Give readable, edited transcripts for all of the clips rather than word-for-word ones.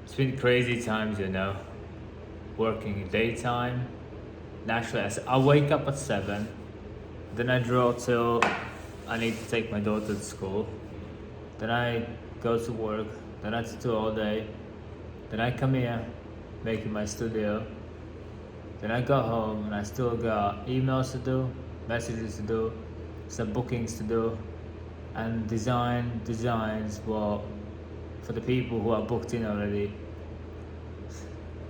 It's been crazy times, working in daytime. Naturally, I wake up at 7, then I draw till I need to take my daughter to school. Then I go to work, then I tattoo all day. Then I come here, making my studio. Then I go home and I still got emails to do, messages to do, some bookings to do, and designs for the people who are booked in already.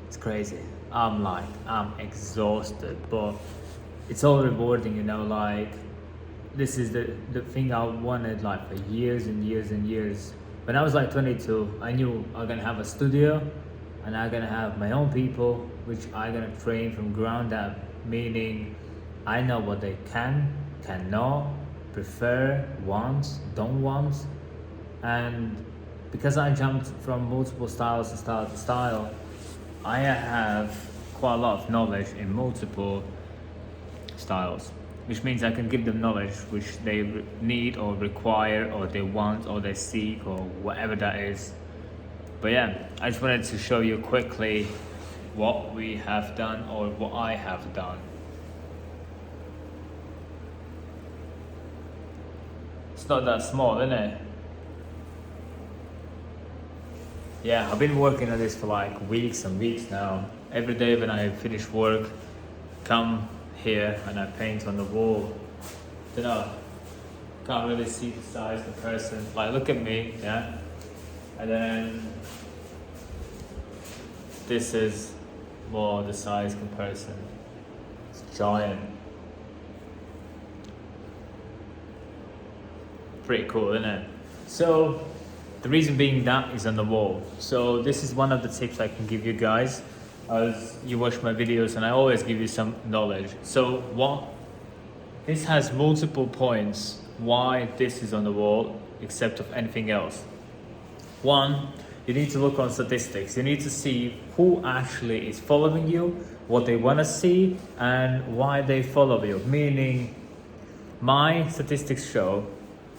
It's crazy. I'm exhausted, but it's all rewarding, like this is the thing I wanted like for years and years and years. When I was like 22, I knew I'm gonna have a studio and I'm gonna have my own people, which I'm gonna train from ground up, meaning I know what they cannot, prefer, want, don't want. And because I jumped from multiple styles to style to style, I have quite a lot of knowledge in multiple styles, which means I can give them knowledge which they need or require or they want or they seek or whatever that is. But yeah, I just wanted to show you quickly what we have done or what I have done. It's not that small, is it? Yeah, I've been working on this for like weeks and weeks now. Every day when I finish work, come here and I paint on the wall. Can't really see the size of the person. Like, look at me, yeah? And then this is more the size comparison. It's giant. Pretty cool, isn't it? So, the reason being that is on the wall. So this is one of the tips I can give you guys as you watch my videos, and I always give you some knowledge. So this has multiple points why this is on the wall except of anything else. One, you need to look on statistics. You need to see who actually is following you, what they want to see, and why they follow you. Meaning, my statistics show,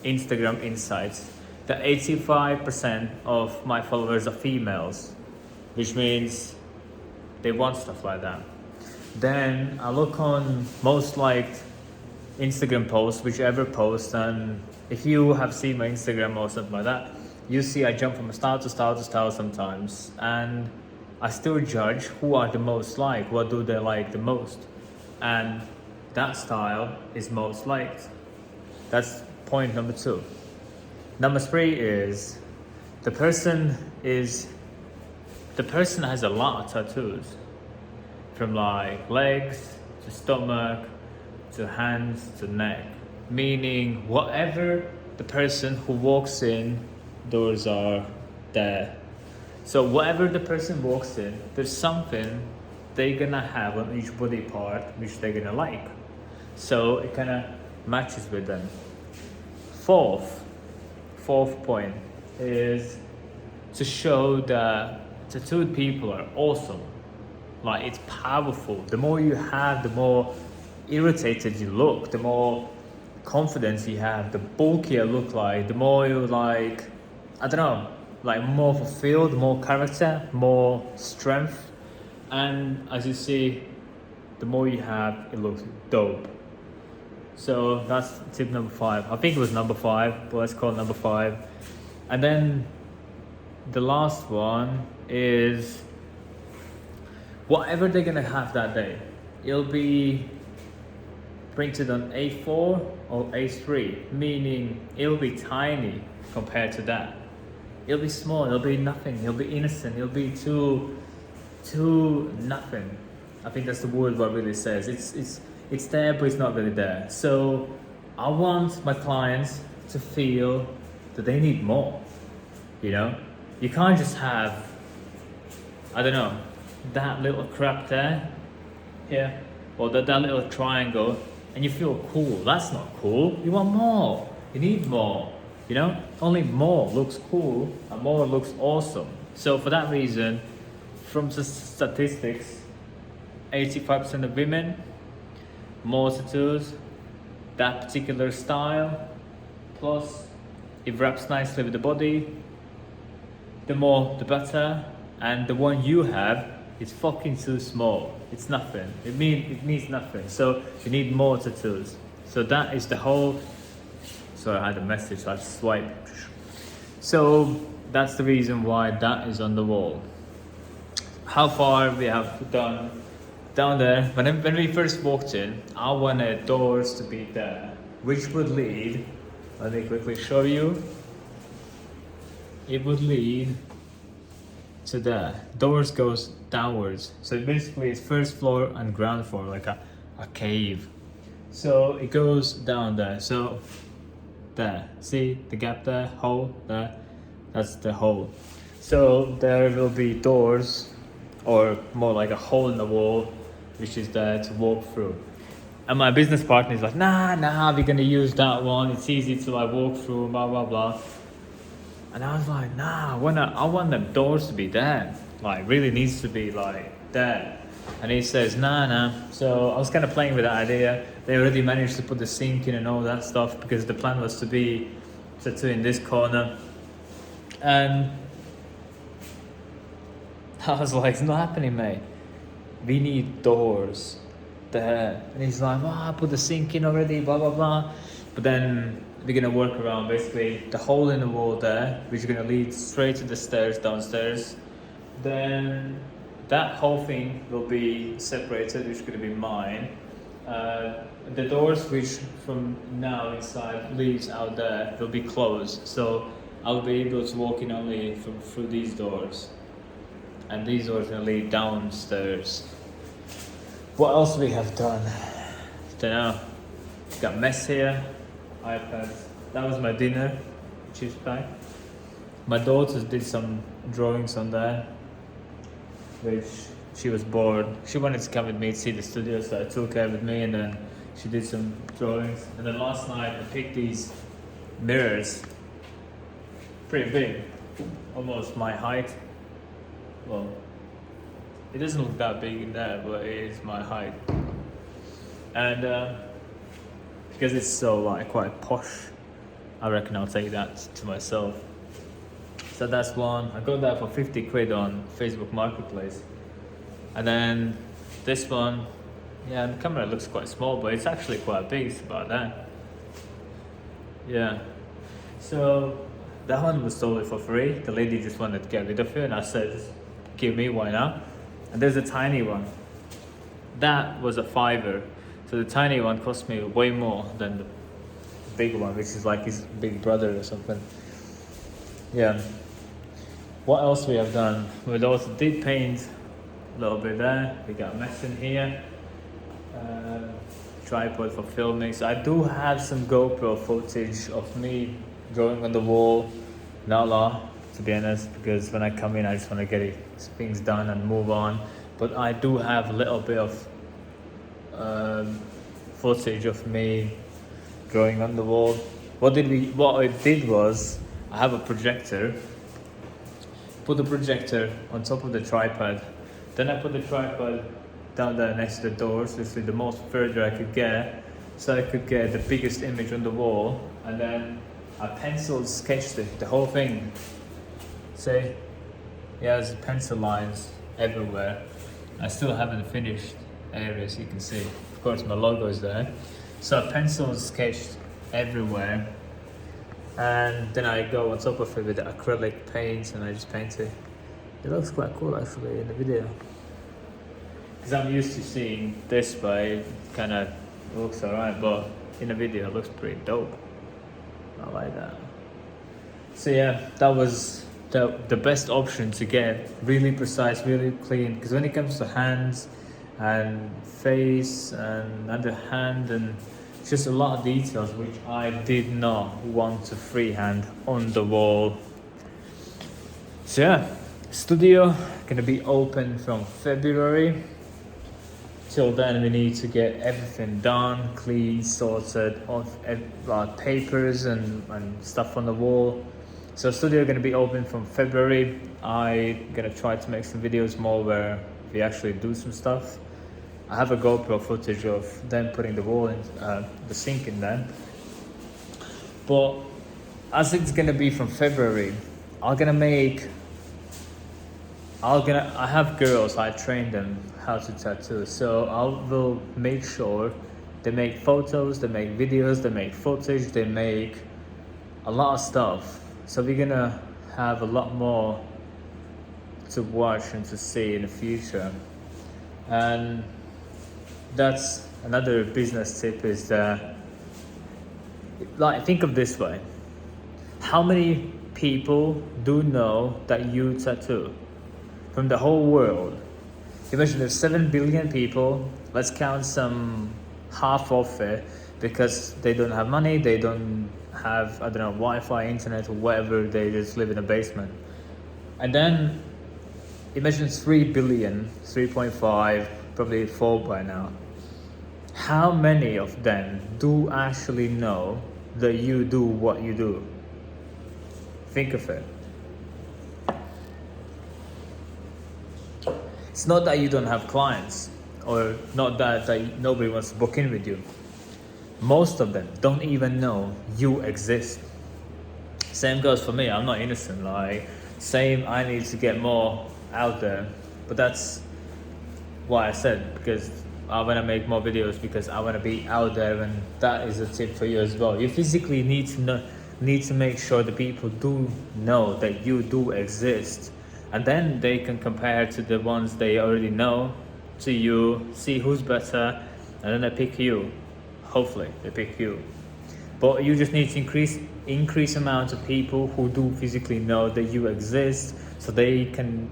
Instagram Insights, that 85% of my followers are females, which means they want stuff like that. Then I look on most liked Instagram posts, whichever post, and if you have seen my Instagram or something like that, you see I jump from style to style to style sometimes, and I still judge who are the most liked, what do they like the most, and that style is most liked. That's point number 2. Number 3 is the person has a lot of tattoos, from like legs to stomach to hands to neck, meaning whatever the person who walks in, those are there. So whatever the person walks in, there's something they're gonna have on each body part which they're gonna like. So it kind of matches with them. Fourth point is to show that tattooed people are awesome. Like, it's powerful. The more you have, the more irritated you look, the more confidence you have, the bulkier you look like, the more you like, I don't know, like more fulfilled, more character, more strength. And as you see, the more you have, it looks dope. So that's tip number 5. I think it was number 5, but let's call it number 5. And then the last one is whatever they're gonna have that day. It'll be printed on A4 or A3, meaning it'll be tiny compared to that. It'll be small, it'll be nothing, it'll be innocent, it'll be too nothing. I think that's the word what really says. It's there, but it's not really there. So I want my clients to feel that they need more. You can't just have, I don't know, that little crap there, yeah, or that little triangle, and you feel cool. That's not cool. You want more. You need more. Only more looks cool and more looks awesome. So for that reason, from the statistics, 85% of women, more tattoos, that particular style, plus it wraps nicely with the body, the more the better. and the one you have is fucking too small. It's nothing. It means nothing. So you need more tattoos. So that is the whole. Sorry, I had a message. So I swipe. So that's the reason why that is on the wall. How far we have done down there? When we first walked in, I wanted doors to be there, which would lead. Let me quickly show you. It would lead to there. Doors goes downwards. So basically it's first floor and ground floor, like a cave. So it goes down there. So there, see the gap there, hole there, that's the hole. So there will be doors, or more like a hole in the wall, which is there to walk through. And my business partner is like, nah, we're gonna use that one. It's easy to like walk through, blah blah blah. And I was like, nah, I want the doors to be there. Like, really needs to be like there. And he says, nah. So I was kind of playing with that idea. They already managed to put the sink in and all that stuff because the plan was to be tattoo in this corner. And I was like, it's not happening, mate. We need doors there. And he's like, I put the sink in already, blah, blah, blah. But then we're gonna work around basically the hole in the wall there, which is gonna lead straight to the stairs downstairs. Then that whole thing will be separated, which is gonna be mine. The doors which from now inside leaves out there will be closed. So I'll be able to walk in only through these doors. And these doors will lead downstairs. What else we have done? Don't know. Got mess here. iPad. That was my dinner. Cheese pie. My daughters did some drawings on there, which she was bored. She wanted to come with me to see the studio, so I took her with me, and then she did some drawings. And then last night I picked these mirrors. Pretty big, almost my height. Well, it doesn't look that big in there, but it is my height. And because it's so like quite posh, I reckon I'll take that to myself. So that's one. I got that for 50 quid on Facebook Marketplace. And then this one, yeah, the camera looks quite small, but it's actually quite big. It's about that. Yeah. So that one was totally for free. The lady just wanted to get rid of it, and I said, give me, why not? And there's a tiny one. That was a $5. So the tiny one cost me way more than the big one, which is like his big brother or something. Yeah. What else we have done? We also did paint a little bit there. We got a mess in here. Tripod for filming. So I do have some GoPro footage of me drawing on the wall. Not a lot, to be honest, because when I come in, I just want to get things done and move on. But I do have a little bit of footage of me drawing on the wall. What I did was, I have a projector. Put the projector on top of the tripod. Then I put the tripod down there next to the door, so it's the most further I could get, so I could get the biggest image on the wall. And then I pencil sketched it, the whole thing. See? Yeah, there's pencil lines everywhere. I still haven't finished areas, you can see. Of course, my logo is there. So I pencil sketched everywhere. And then I go on top of it with the acrylic paint and I just paint it. It looks quite cool actually in the video. Because I'm used to seeing this, but it kind of looks alright, but in the video it looks pretty dope. I like that. So yeah, that was the best option to get really precise, really clean. Because when it comes to hands and face and under hand and just a lot of details which I did not want to freehand on the wall. So yeah, studio gonna be open from February. Till then we need to get everything done, clean, sorted, off papers and stuff on the wall. So studio gonna be open from February. I'm gonna try to make some videos more where we actually do some stuff. I have a GoPro footage of them putting the wall in, the sink in there. But as it's gonna be from February, I'm gonna make I have girls, I train them how to tattoo. So I will make sure they make photos, they make videos, they make footage, they make a lot of stuff. So we're gonna have a lot more to watch and to see in the future. And that's another business tip is that, like, think of this way. How many people do know that you tattoo? From the whole world. Imagine there's 7 billion people. Let's count some half of it because they don't have money, they don't have, I don't know, Wi-Fi, internet, or whatever, they just live in a basement. And then imagine 3 billion, 3.5, probably 4 by now. How many of them do actually know that you do what you do? Think of it. It's not that you don't have clients, or not that nobody wants to book in with you. Most of them don't even know you exist. Same goes for me. I'm not innocent. Like, same, I need to get more out there. But that's why I said, because I want to make more videos, because I want to be out there, and that is a tip for you as well. You physically need to make sure the people do know that you do exist, and then they can compare to the ones they already know to you, see who's better, and then they pick you. Hopefully they pick you. But you just need to increase amount of people who do physically know that you exist, so they can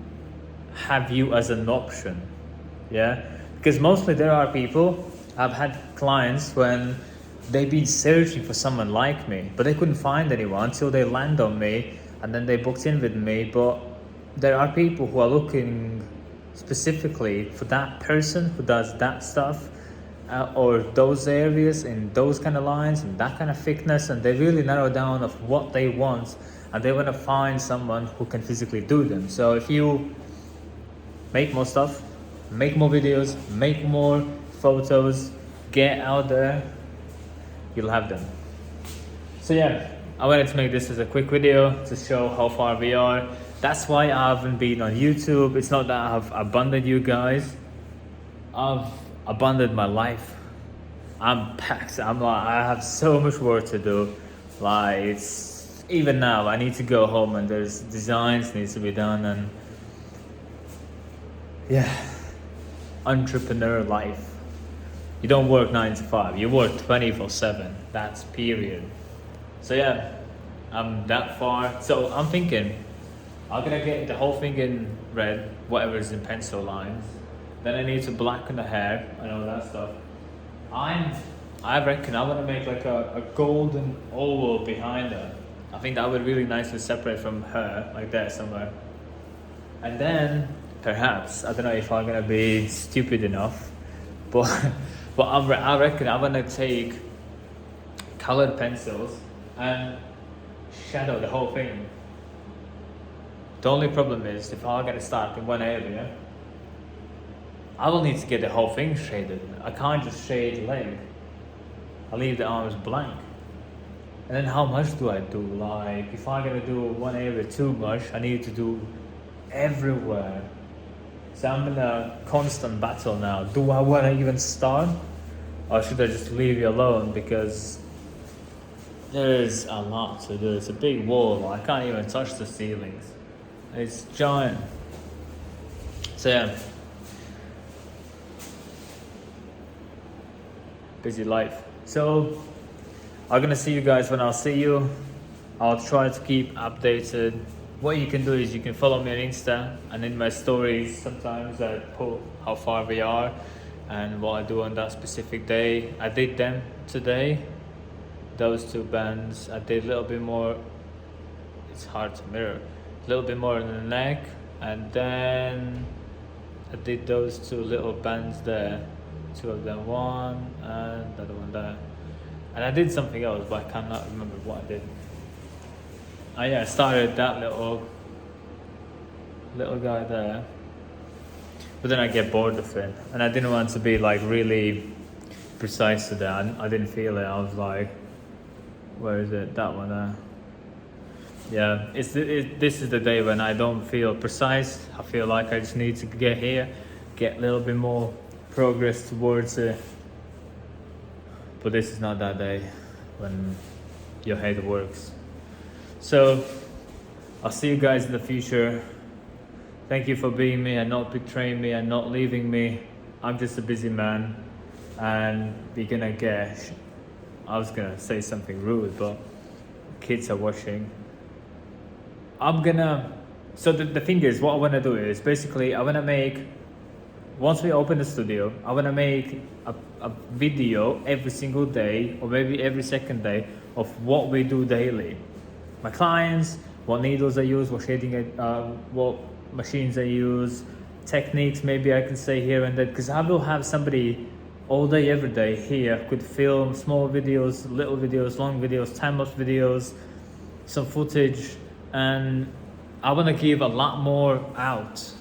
have you as an option. Yeah, because mostly there are people, I've had clients when they've been searching for someone like me, but they couldn't find anyone until they land on me, and then they booked in with me. But there are people who are looking specifically for that person who does that stuff, or those areas in those kind of lines and that kind of thickness, and they really narrow down of what they want, and they want to find someone who can physically do them. So if you make more stuff, make more videos, make more photos, get out there, you'll have them. So yeah, I wanted to make this as a quick video to show how far we are. That's why I haven't been on YouTube. It's not that I've abandoned you guys. I've abandoned my life. I'm packed. I have so much work to do. Like, it's even now I need to go home, and there's designs needs to be done, and yeah, entrepreneur life. You don't work 9 to 5. You work 24/7. That's period. So yeah, I'm that far. So I'm thinking I'm gonna get the whole thing in red, whatever is in pencil lines. Then I need to blacken the hair and all that stuff. I reckon I want to make like a golden oval behind her. I think that would really nicely separate from her, like that somewhere. And then perhaps, I don't know if I'm gonna be stupid enough, but I reckon I'm gonna take colored pencils and shadow the whole thing. The only problem is, if I'm gonna start in one area, I will need to get the whole thing shaded. I can't just shade the leg. I leave the arms blank. And then how much do I do? Like, if I'm gonna do one area too much, I need to do everywhere. So I'm in a constant battle now. Do I want to even start? Or should I just leave you alone? Because there's a lot to do. It's a big wall. I can't even touch the ceilings. It's giant. So yeah. Busy life. So I'm gonna see you guys when I'll see you. I'll try to keep updated. What you can do is you can follow me on Insta, and in my stories sometimes I put how far we are and what I do on that specific day. I did them today, those two bands. I did a little bit more, it's hard to mirror, a little bit more on the neck, and then I did those two little bands there. Two of them, one and the other one there. And I did something else, but I cannot remember what I did. I started that little guy there, but then I get bored of it, and I didn't want to be like really precise to that. I didn't feel it. I was like, where is it? That one there. Yeah, this is the day when I don't feel precise. I feel like I just need to get here, get a little bit more progress towards it. But this is not that day when your head works. So I'll see you guys in the future. Thank you for being me and not betraying me and not leaving me. I'm just a busy man, and we're gonna get. I was gonna say something rude, but kids are watching. I'm gonna. So the thing is, what I wanna do is basically I wanna make. Once we open the studio, I wanna make a video every single day or maybe every second day of what we do daily. My clients, what needles I use, what shading, what machines I use, techniques maybe I can say here and there, because I will have somebody all day, every day here could film small videos, little videos, long videos, time-lapse videos, some footage, and I want to give a lot more out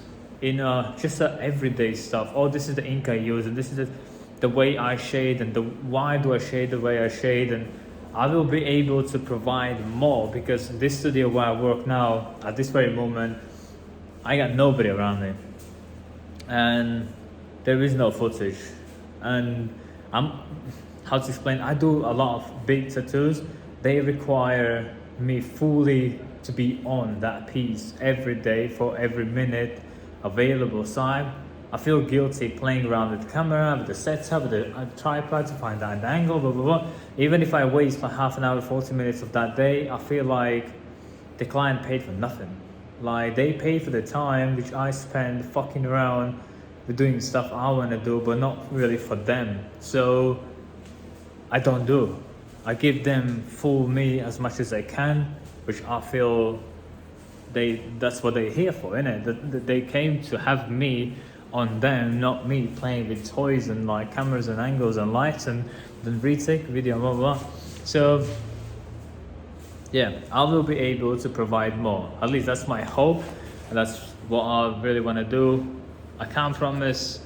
in just the everyday stuff. Oh, this is the ink I use, and this is the way I shade, and why do I shade the way I shade, and I will be able to provide more, because this studio where I work now, at this very moment, I got nobody around me, and there is no footage, and how to explain, I do a lot of big tattoos. They require me fully to be on that piece every day for every minute available. So I feel guilty playing around with the camera, with the setup, with the tripod to find that angle, blah, blah, blah. Even if I waste for half an hour, 40 minutes of that day, I feel like the client paid for nothing. Like, they paid for the time which I spend fucking around with doing stuff I want to do, but not really for them. So I don't do. I give them full me as much as I can, which I feel that's what they're here for, innit? They came to have me on them, not me playing with toys and like cameras and angles and lights and then retake video, blah, blah, blah. So yeah, I will be able to provide more. At least that's my hope, and that's what I really want to do. I can't promise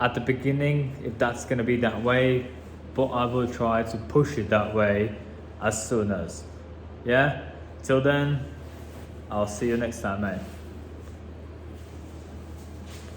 at the beginning if that's going to be that way, but I will try to push it that way as soon as. Yeah? Till then, I'll see you next time, mate.